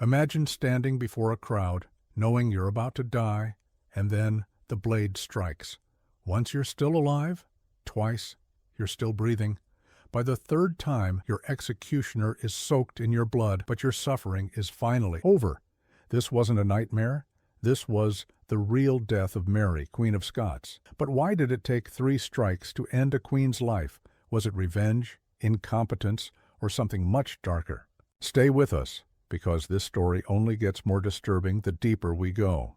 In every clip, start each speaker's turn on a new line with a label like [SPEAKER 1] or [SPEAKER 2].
[SPEAKER 1] Imagine standing before a crowd, knowing you're about to die, and then the blade strikes. Once you're still alive, twice you're still breathing. By the third time, your executioner is soaked in your blood, but your suffering is finally over. This wasn't a nightmare. This was the real death of Mary, Queen of Scots. But why did it take 3 strikes to end a queen's life? Was it revenge, incompetence, or something much darker? Stay with us, because this story only gets more disturbing the deeper we go.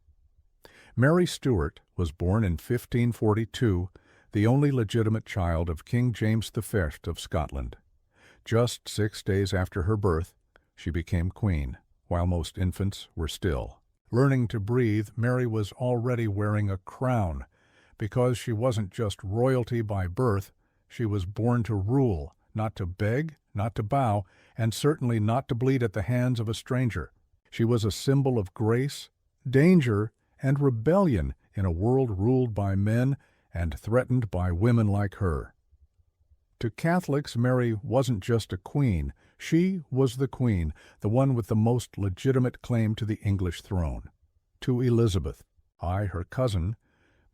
[SPEAKER 1] Mary Stuart was born in 1542, the only legitimate child of King James I of Scotland. Just 6 days after her birth, she became queen, while most infants were still. Learning to breathe, Mary was already wearing a crown. Because she wasn't just royalty by birth, she was born to rule, not to beg, not to bow, and certainly not to bleed at the hands of a stranger. She was a symbol of grace, danger, and rebellion in a world ruled by men and threatened by women like her. To Catholics, Mary wasn't just a queen. She was the queen, the one with the most legitimate claim to the English throne. To Elizabeth, her cousin,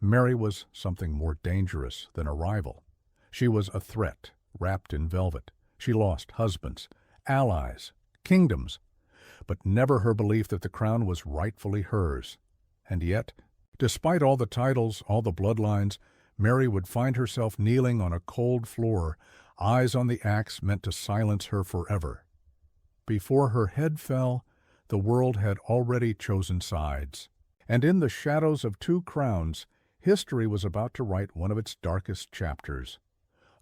[SPEAKER 1] Mary was something more dangerous than a rival. She was a threat, wrapped in velvet. She lost husbands, allies, kingdoms, but never her belief that the crown was rightfully hers. And yet, despite all the titles, all the bloodlines, Mary would find herself kneeling on a cold floor, eyes on the axe meant to silence her forever. Before her head fell, the world had already chosen sides. And in the shadows of 2 crowns, history was about to write one of its darkest chapters.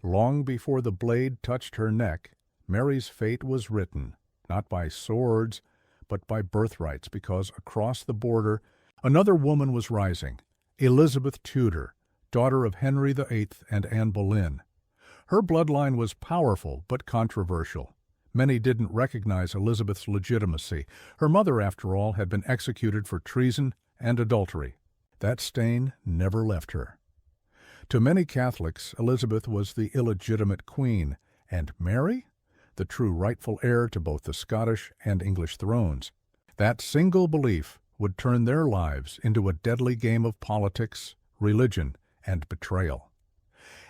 [SPEAKER 1] Long before the blade touched her neck, Mary's fate was written, not by swords, but by birthrights, because across the border, another woman was rising, Elizabeth Tudor, daughter of Henry VIII and Anne Boleyn. Her bloodline was powerful but controversial. Many didn't recognize Elizabeth's legitimacy. Her mother, after all, had been executed for treason and adultery. That stain never left her. To many Catholics, Elizabeth was the illegitimate queen, and Mary, the true rightful heir to both the Scottish and English thrones. That single belief would turn their lives into a deadly game of politics, religion, and betrayal.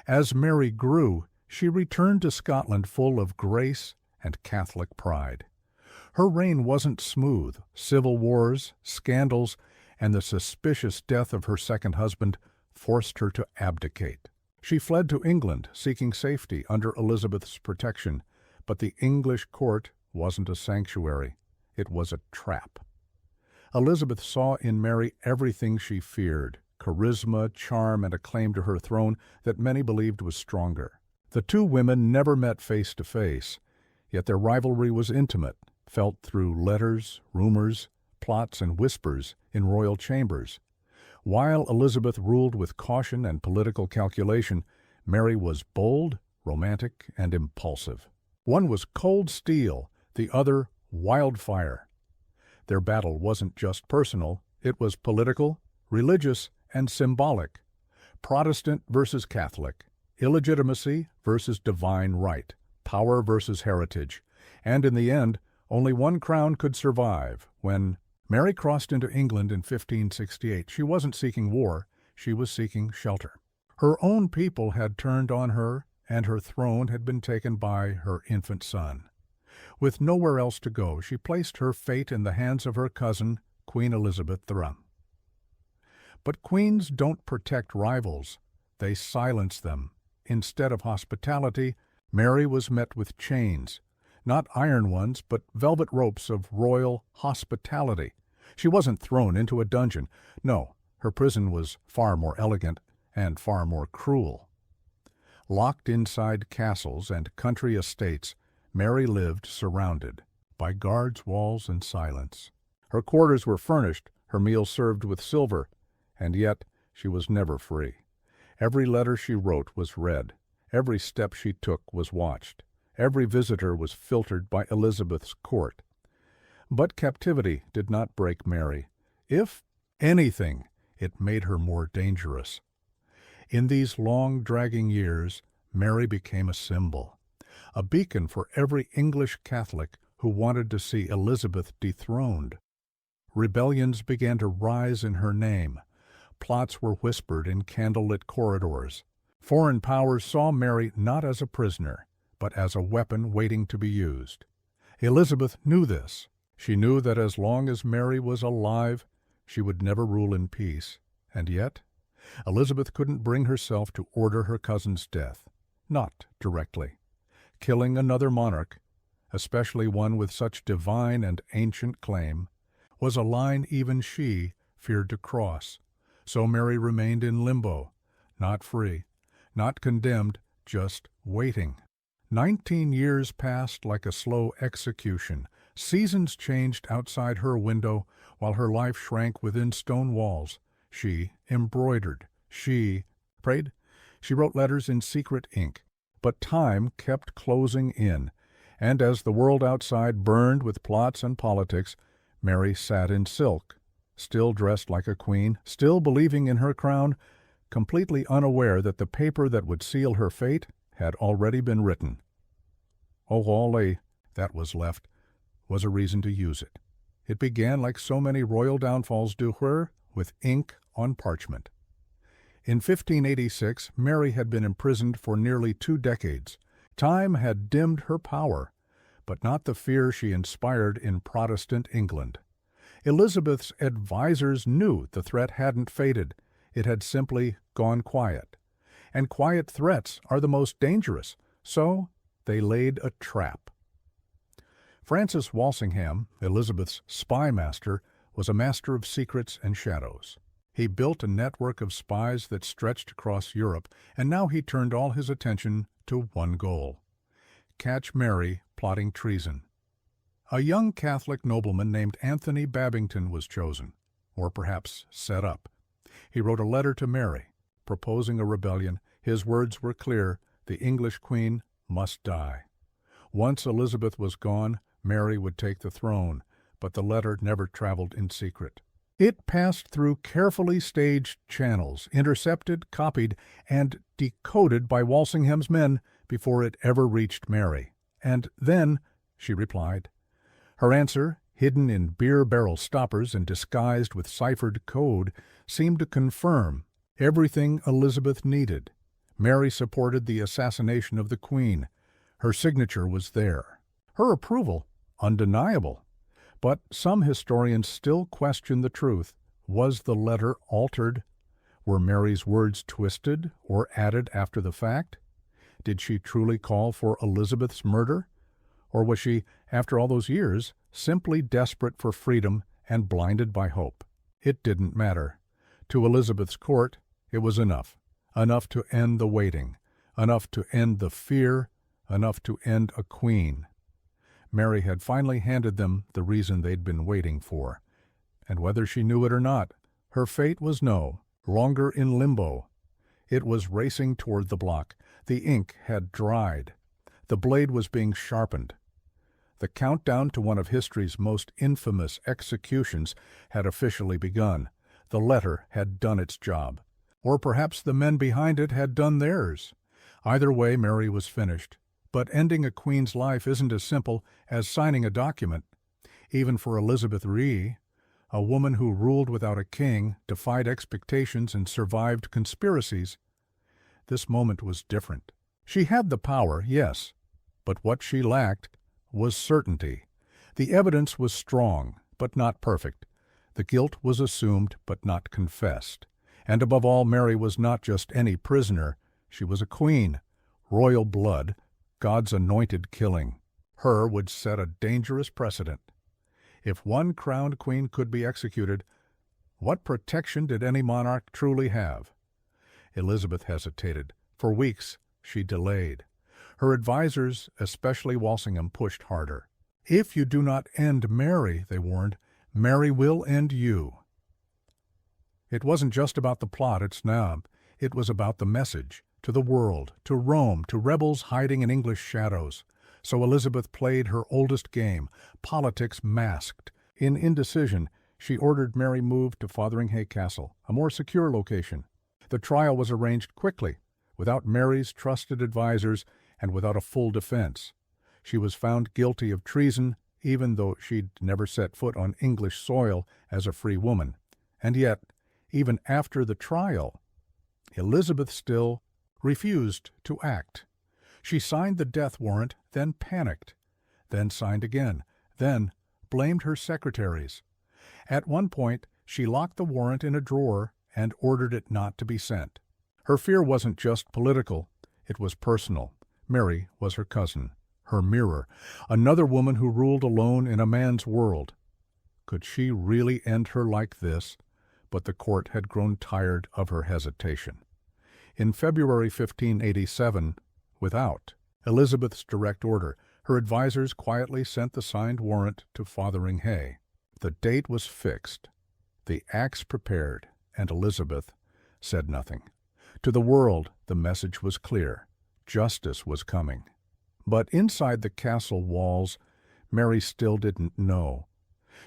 [SPEAKER 1] As Mary grew, she returned to Scotland full of grace and Catholic pride. Her reign wasn't smooth. Civil wars, scandals, and the suspicious death of her second husband forced her to abdicate. She fled to England, seeking safety under Elizabeth's protection, but the English court wasn't a sanctuary. It was a trap. Elizabeth saw in Mary everything she feared, charisma, charm, and a claim to her throne that many believed was stronger. The 2 women never met face to face, yet their rivalry was intimate, felt through letters, rumors, plots, and whispers in royal chambers. While Elizabeth ruled with caution and political calculation, Mary was bold, romantic, and impulsive. One was cold steel, the other wildfire. Their battle wasn't just personal, it was political, religious, and symbolic. Protestant versus Catholic, illegitimacy versus divine right, power versus heritage. And in the end, only one crown could survive. When Mary crossed into England in 1568, she wasn't seeking war, she was seeking shelter. Her own people had turned on her, and her throne had been taken by her infant son. With nowhere else to go, she placed her fate in the hands of her cousin, Queen Elizabeth II. But queens don't protect rivals, they silence them. Instead of hospitality, Mary was met with chains. Not iron ones, but velvet ropes of royal hospitality. She wasn't thrown into a dungeon. No, her prison was far more elegant and far more cruel. Locked inside castles and country estates, Mary lived surrounded by guards, walls, and silence. Her quarters were furnished, her meals served with silver, and yet she was never free. Every letter she wrote was read. Every step she took was watched. Every visitor was filtered by Elizabeth's court. But captivity did not break Mary. If anything, it made her more dangerous. In these long, dragging years, Mary became a symbol, a beacon for every English Catholic who wanted to see Elizabeth dethroned. Rebellions began to rise in her name. Plots were whispered in candlelit corridors. Foreign powers saw Mary not as a prisoner, but as a weapon waiting to be used. Elizabeth knew this. She knew that as long as Mary was alive, she would never rule in peace. And yet, Elizabeth couldn't bring herself to order her cousin's death. Not directly. Killing another monarch, especially one with such divine and ancient claim, was a line even she feared to cross. So Mary remained in limbo, not free, not condemned, just waiting. 19 years passed like a slow execution. Seasons changed outside her window while her life shrank within stone walls. She embroidered. She prayed. She wrote letters in secret ink. But time kept closing in, and as the world outside burned with plots and politics, Mary sat in silk, still dressed like a queen, still believing in her crown, completely unaware that the paper that would seal her fate had already been written. Oh, all that was left was a reason to use it. It began like so many royal downfalls do with ink on parchment. In 1586, Mary had been imprisoned for nearly 2 decades. Time had dimmed her power, but not the fear she inspired in Protestant England. Elizabeth's advisers knew the threat hadn't faded. It had simply gone quiet. And quiet threats are the most dangerous, so they laid a trap. Francis Walsingham, Elizabeth's spy master, was a master of secrets and shadows. He built a network of spies that stretched across Europe, and now he turned all his attention to one goal: catch Mary plotting treason. A young Catholic nobleman named Anthony Babington was chosen, or perhaps set up. He wrote a letter to Mary, proposing a rebellion. His words were clear: the English queen must die. Once Elizabeth was gone, Mary would take the throne, but the letter never traveled in secret. It passed through carefully staged channels, intercepted, copied, and decoded by Walsingham's men before it ever reached Mary. And then she replied. Her answer, hidden in beer barrel stoppers and disguised with ciphered code, seemed to confirm everything Elizabeth needed. Mary supported the assassination of the Queen. Her signature was there. Her approval, undeniable. But some historians still question the truth. Was the letter altered? Were Mary's words twisted or added after the fact? Did she truly call for Elizabeth's murder? Or was she, after all those years, simply desperate for freedom and blinded by hope? It didn't matter. To Elizabeth's court, it was enough. Enough to end the waiting. Enough to end the fear. Enough to end a queen. Mary had finally handed them the reason they'd been waiting for. And whether she knew it or not, her fate was no longer in limbo. It was racing toward the block. The ink had dried. The blade was being sharpened. The countdown to one of history's most infamous executions had officially begun. The letter had done its job. Or perhaps the men behind it had done theirs. Either way, Mary was finished. But ending a queen's life isn't as simple as signing a document. Even for Elizabeth Rhee, a woman who ruled without a king, defied expectations, and survived conspiracies, this moment was different. She had the power, yes, but what she lacked was certainty. The evidence was strong, but not perfect. The guilt was assumed, but not confessed. And above all, Mary was not just any prisoner. She was a queen, royal blood, God's anointed killing. Her would set a dangerous precedent. If one crowned queen could be executed, what protection did any monarch truly have? Elizabeth hesitated. For weeks, she delayed. Her advisers, especially Walsingham, pushed harder. If you do not end Mary, they warned, Mary will end you. It wasn't just about the plot, it was about the message. To the world, to Rome, to rebels hiding in English shadows. So Elizabeth played her oldest game, politics masked. In indecision, she ordered Mary moved to Fotheringhay Castle, a more secure location. The trial was arranged quickly, without Mary's trusted advisers and without a full defense. She was found guilty of treason even though she'd never set foot on English soil as a free woman. And yet, even after the trial, Elizabeth still refused to act. She signed the death warrant, then panicked, then signed again, then blamed her secretaries. At one point, she locked the warrant in a drawer and ordered it not to be sent. Her fear wasn't just political, it was personal. Mary was her cousin, her mirror, another woman who ruled alone in a man's world. Could she really end her like this? But the court had grown tired of her hesitation. In February 1587, without Elizabeth's direct order, her advisers quietly sent the signed warrant to Fotheringhay. The date was fixed, the acts prepared, and Elizabeth said nothing. To the world, the message was clear. Justice was coming. But inside the castle walls, Mary still didn't know.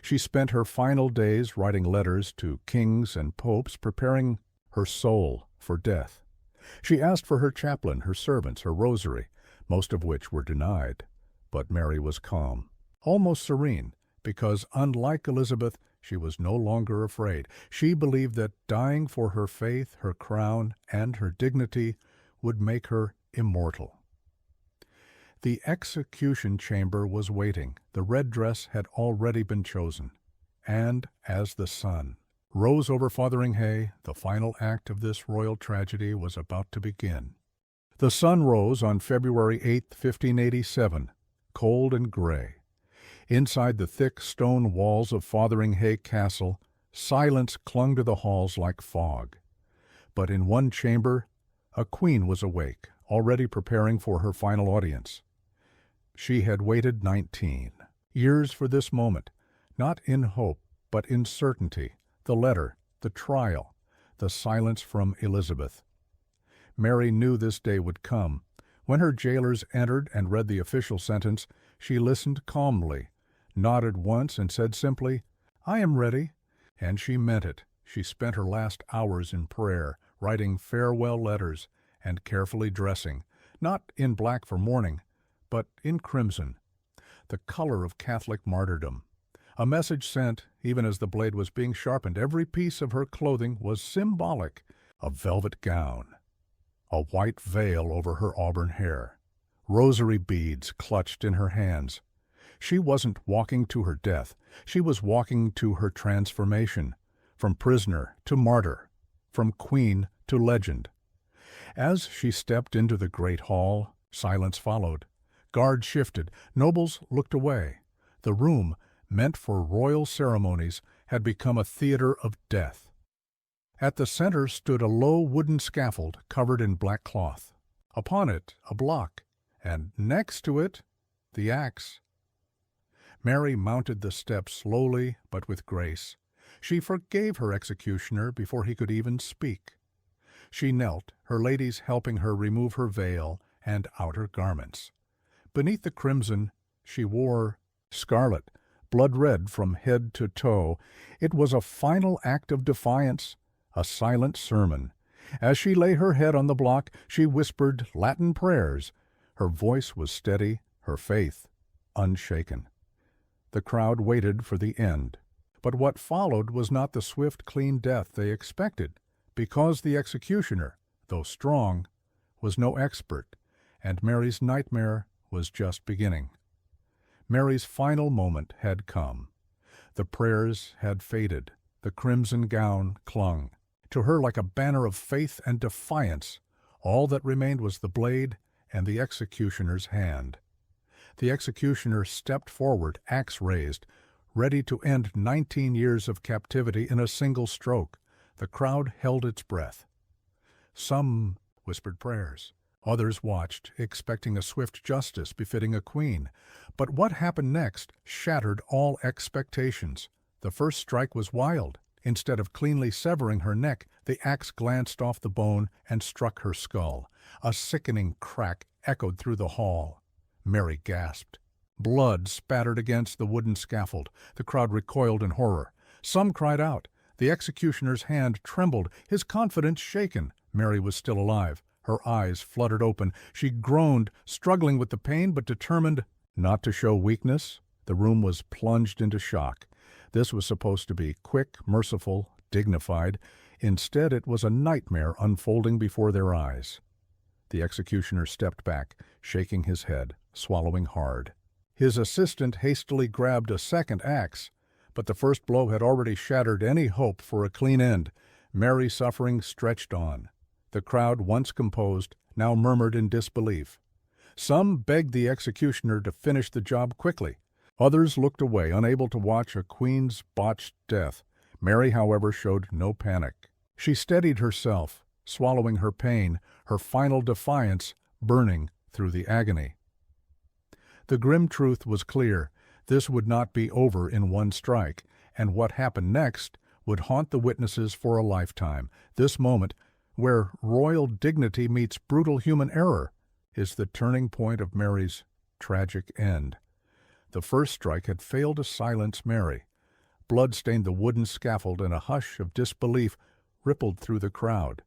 [SPEAKER 1] She spent her final days writing letters to kings and popes, preparing her soul for death. She asked for her chaplain, her servants, her rosary, most of which were denied. But Mary was calm, almost serene, because unlike Elizabeth, she was no longer afraid. She believed that dying for her faith, her crown, and her dignity would make her immortal. The execution chamber was waiting. The red dress had already been chosen. And as the sun rose over Fotheringhay, the final act of this royal tragedy was about to begin. The sun rose on February 8, 1587, cold and gray. Inside the thick stone walls of Fotheringhay Castle, silence clung to the halls like fog. But in one chamber, a queen was awake, already preparing for her final audience. She had waited 19 years for this moment, not in hope, but in certainty. The letter, the trial, the silence from Elizabeth. Mary knew this day would come. When her jailers entered and read the official sentence, she listened calmly, nodded once, and said simply, "I am ready." And she meant it. She spent her last hours in prayer, writing farewell letters, and carefully dressing, not in black for mourning, but in crimson, the color of Catholic martyrdom. A message sent, even as the blade was being sharpened. Every piece of her clothing was symbolic. A velvet gown, a white veil over her auburn hair, rosary beads clutched in her hands. She wasn't walking to her death. She was walking to her transformation, from prisoner to martyr, from queen to legend. As she stepped into the great hall, silence followed. Guards shifted. Nobles looked away. The room, meant for royal ceremonies, had become a theater of death. At the center stood a low wooden scaffold covered in black cloth. Upon it, a block, and next to it, the axe. Mary mounted the steps slowly but with grace. She forgave her executioner before he could even speak. She knelt, her ladies helping her remove her veil and outer garments. Beneath the crimson, she wore scarlet, blood red from head to toe. It was a final act of defiance, a silent sermon. As she lay her head on the block, she whispered Latin prayers. Her voice was steady, her faith unshaken. The crowd waited for the end. But what followed was not the swift, clean death they expected, because the executioner, though strong, was no expert, and Mary's nightmare was just beginning. Mary's final moment had come. The prayers had faded. The crimson gown clung to her like a banner of faith and defiance. All that remained was the blade and the executioner's hand. The executioner stepped forward, axe raised, ready to end 19 years of captivity in a single stroke. The crowd held its breath. Some whispered prayers. Others watched, expecting a swift justice befitting a queen. But what happened next shattered all expectations. The first strike was wild. Instead of cleanly severing her neck, the axe glanced off the bone and struck her skull. A sickening crack echoed through the hall. Mary gasped. Blood spattered against the wooden scaffold. The crowd recoiled in horror. Some cried out. The executioner's hand trembled, his confidence shaken. Mary was still alive. Her eyes fluttered open. She groaned, struggling with the pain but determined not to show weakness. The room was plunged into shock. This was supposed to be quick, merciful, dignified. Instead, it was a nightmare unfolding before their eyes. The executioner stepped back, shaking his head, swallowing hard. His assistant hastily grabbed a second axe, but the first blow had already shattered any hope for a clean end. Mary's suffering stretched on. The crowd, once composed, now murmured in disbelief. Some begged the executioner to finish the job quickly. Others looked away, unable to watch a queen's botched death. Mary, however, showed no panic. She steadied herself, swallowing her pain, her final defiance burning through the agony. The grim truth was clear. This would not be over in one strike, and what happened next would haunt the witnesses for a lifetime. This moment, where royal dignity meets brutal human error, is the turning point of Mary's tragic end. The first strike had failed to silence Mary. Blood stained the wooden scaffold, and a hush of disbelief rippled through the crowd.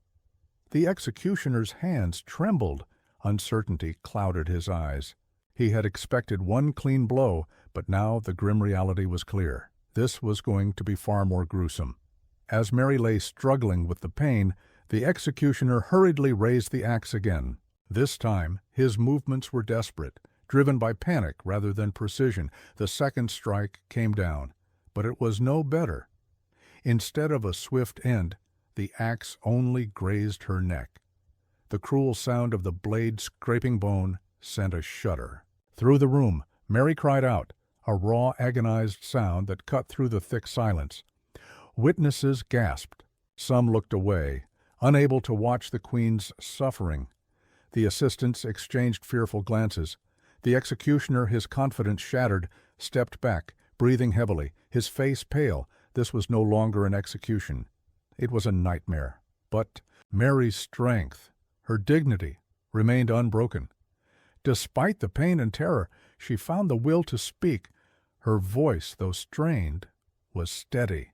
[SPEAKER 1] The executioner's hands trembled. Uncertainty clouded his eyes. He had expected one clean blow, but now the grim reality was clear. This was going to be far more gruesome. As Mary lay struggling with the pain, the executioner hurriedly raised the axe again. This time, his movements were desperate, driven by panic rather than precision. The second strike came down, but it was no better. Instead of a swift end, the axe only grazed her neck. The cruel sound of the blade scraping bone sent a shudder through the room. Mary cried out, a raw, agonized sound that cut through the thick silence. Witnesses gasped. Some looked away, unable to watch the queen's suffering. The assistants exchanged fearful glances. The executioner, his confidence shattered, stepped back, breathing heavily, his face pale. This was no longer an execution. It was a nightmare. But Mary's strength, her dignity, remained unbroken. Despite the pain and terror, she found the will to speak. Her voice, though strained, was steady.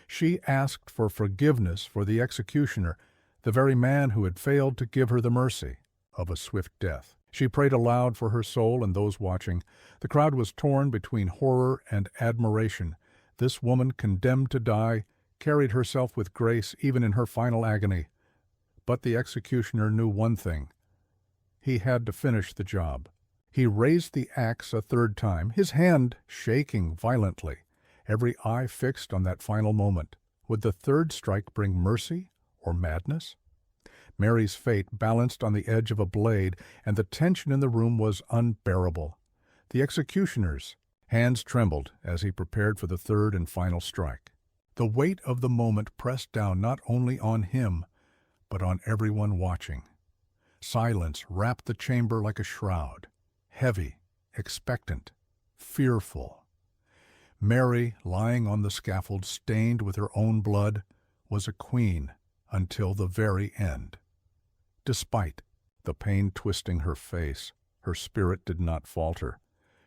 [SPEAKER 1] She asked for forgiveness for the executioner, the very man who had failed to give her the mercy of a swift death. She prayed aloud for her soul and those watching. The crowd was torn between horror and admiration. This woman, condemned to die, carried herself with grace even in her final agony. But the executioner knew one thing. He had to finish the job. He raised the axe a third time, his hand shaking violently, every eye fixed on that final moment. Would the third strike bring mercy or madness? Mary's fate balanced on the edge of a blade, and the tension in the room was unbearable. The executioner's hands trembled as he prepared for the third and final strike. The weight of the moment pressed down not only on him, but on everyone watching. Silence wrapped the chamber like a shroud, heavy, expectant, fearful. Mary, lying on the scaffold stained with her own blood, was a queen until the very end. Despite the pain twisting her face, her spirit did not falter.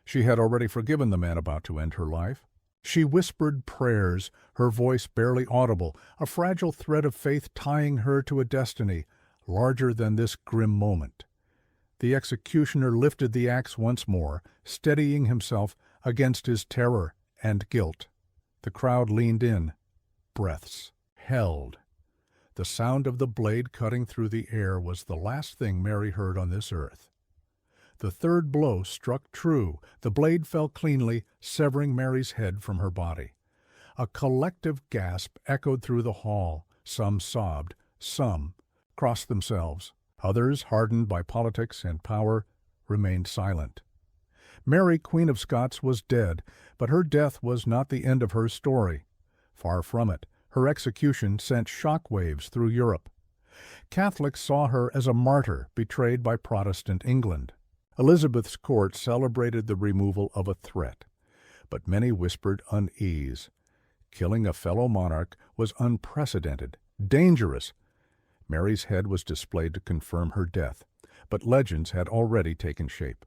[SPEAKER 1] She had already forgiven the man about to end her life. She whispered prayers, her voice barely audible, a fragile thread of faith tying her to a destiny larger than this grim moment. The executioner lifted the axe once more, steadying himself against his terror and guilt. The crowd leaned in, breaths held. The sound of the blade cutting through the air was the last thing Mary heard on this earth. The third blow struck true. The blade fell cleanly, severing Mary's head from her body. A collective gasp echoed through the hall. Some sobbed, some crossed themselves. Others, hardened by politics and power, remained silent. Mary, Queen of Scots, was dead, but her death was not the end of her story. Far from it. Her execution sent shockwaves through Europe. Catholics saw her as a martyr betrayed by Protestant England. Elizabeth's court celebrated the removal of a threat, but many whispered unease. Killing a fellow monarch was unprecedented, dangerous. Mary's head was displayed to confirm her death, but legends had already taken shape.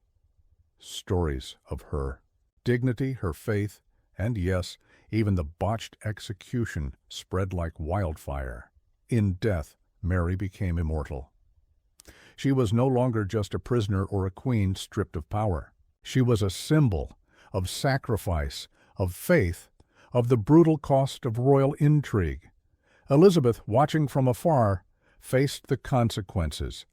[SPEAKER 1] Stories of her dignity, her faith, and yes, even the botched execution spread like wildfire. In death, Mary became immortal. She was no longer just a prisoner or a queen stripped of power. She was a symbol, of sacrifice, of faith, of the brutal cost of royal intrigue. Elizabeth, watching from afar, faced the consequences.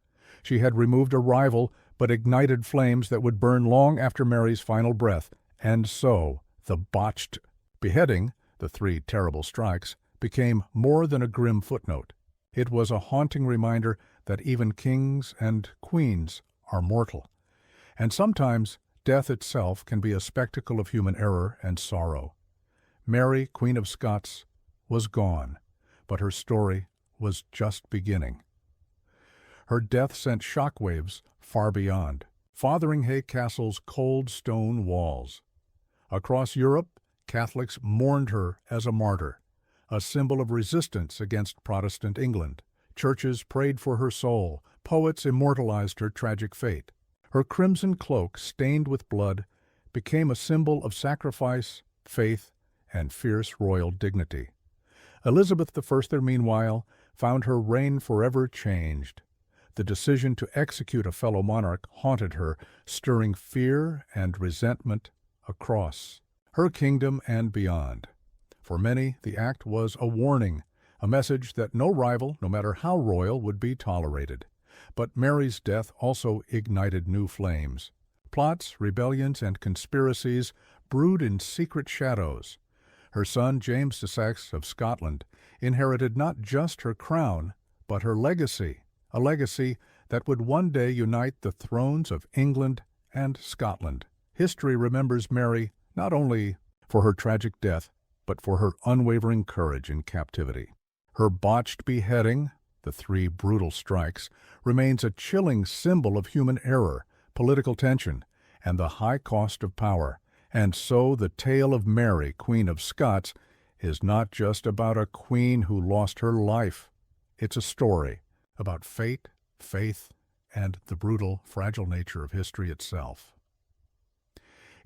[SPEAKER 1] She had removed a rival, but ignited flames that would burn long after Mary's final breath, and so the botched beheading, the 3 terrible strikes, became more than a grim footnote. It was a haunting reminder that even kings and queens are mortal, and sometimes death itself can be a spectacle of human error and sorrow. Mary, Queen of Scots, was gone, but her story was just beginning. Her death sent shockwaves far beyond, Fotheringhay Castle's cold stone walls. Across Europe, Catholics mourned her as a martyr, a symbol of resistance against Protestant England. Churches prayed for her soul, poets immortalized her tragic fate. Her crimson cloak, stained with blood, became a symbol of sacrifice, faith, and fierce royal dignity. Elizabeth I, meanwhile, found her reign forever changed. The decision to execute a fellow monarch haunted her, stirring fear and resentment across her kingdom and beyond. For many, the act was a warning, a message that no rival, no matter how royal, would be tolerated. But Mary's death also ignited new flames. Plots, rebellions, and conspiracies brewed in secret shadows. Her son, James VI of Scotland, inherited not just her crown, but her legacy, a legacy that would one day unite the thrones of England and Scotland. History remembers Mary not only for her tragic death, but for her unwavering courage in captivity. Her botched beheading, the 3 brutal strikes, remains a chilling symbol of human error, political tension, and the high cost of power. And so the tale of Mary, Queen of Scots, is not just about a queen who lost her life. It's a story about fate, faith, and the brutal, fragile nature of history itself.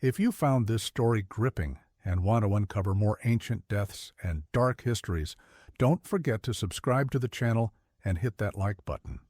[SPEAKER 1] If you found this story gripping and want to uncover more ancient deaths and dark histories, don't forget to subscribe to the channel and hit that like button.